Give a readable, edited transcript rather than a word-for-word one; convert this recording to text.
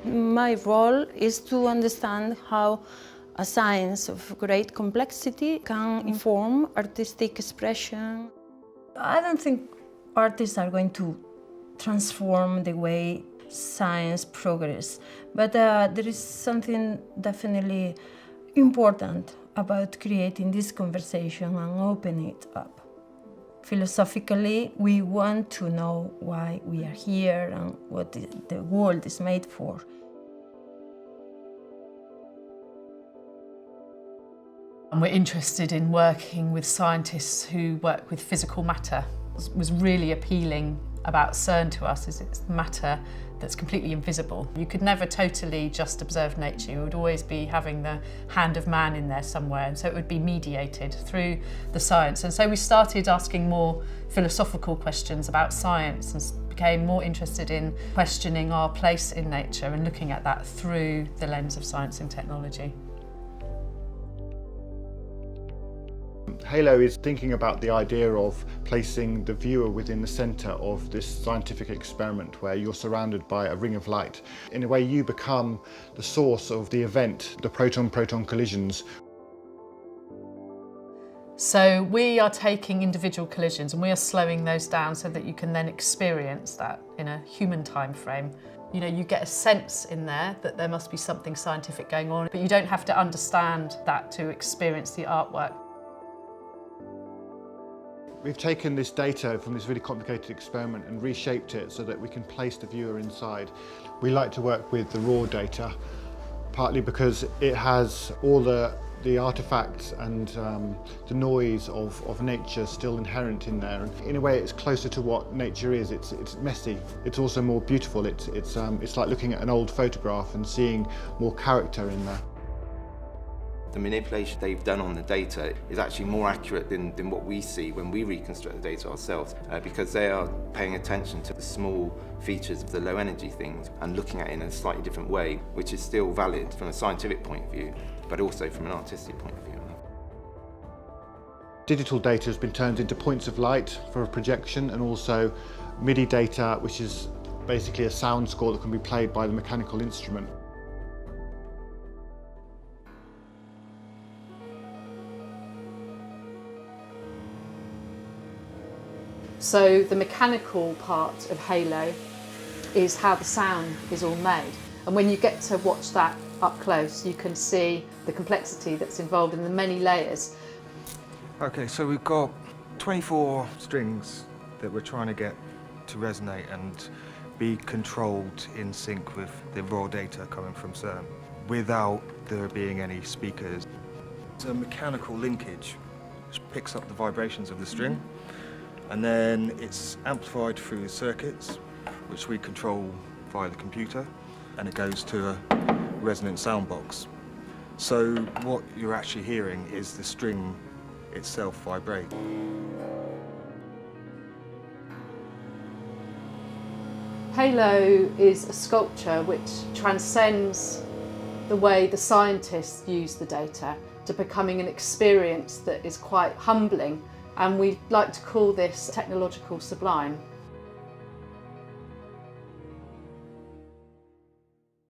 My role is to understand how a science of great complexity can inform artistic expression. I don't think artists are going to transform the way science progresses, but there is something definitely important about creating this conversation and opening it up. Philosophically, we want to know why we are here and what the world is made for. And we're interested in working with scientists who work with physical matter. What was really appealing about CERN to us is it's matter that's completely invisible. You could never totally just observe nature. You would always be having the hand of man in there somewhere, and so it would be mediated through the science. And so we started asking more philosophical questions about science and became more interested in questioning our place in nature and looking at that through the lens of science and technology. HALO is thinking about the idea of placing the viewer within the centre of this scientific experiment where you're surrounded by a ring of light. In a way, you become the source of the event, the proton-proton collisions. So we are taking individual collisions and we are slowing those down so that you can then experience that in a human time frame. You know, you get a sense in there that there must be something scientific going on, but you don't have to understand that to experience the artwork. We've taken this data from this really complicated experiment and reshaped it so that we can place the viewer inside. We like to work with the raw data, partly because it has all the artifacts and the noise of nature still inherent in there. And in a way, it's closer to what nature is. It's messy. It's also more beautiful. It's like looking at an old photograph and seeing more character in there. The manipulation they've done on the data is actually more accurate than what we see when we reconstruct the data ourselves, because they are paying attention to the small features of the low energy things and looking at it in a slightly different way, which is still valid from a scientific point of view, but also from an artistic point of view. Digital data has been turned into points of light for a projection, and also MIDI data, which is basically a sound score that can be played by the mechanical instrument. So the mechanical part of HALO is how the sound is all made. And when you get to watch that up close, you can see the complexity that's involved in the many layers. Okay, so we've got 24 strings that we're trying to get to resonate and be controlled in sync with the raw data coming from CERN without there being any speakers. It's a mechanical linkage which picks up the vibrations of the string, and then it's amplified through the circuits, which we control via the computer, and it goes to a resonant sound box. So what you're actually hearing is the string itself vibrate. HALO is a sculpture which transcends the way the scientists use the data to becoming an experience that is quite humbling. And we like to call this technological sublime.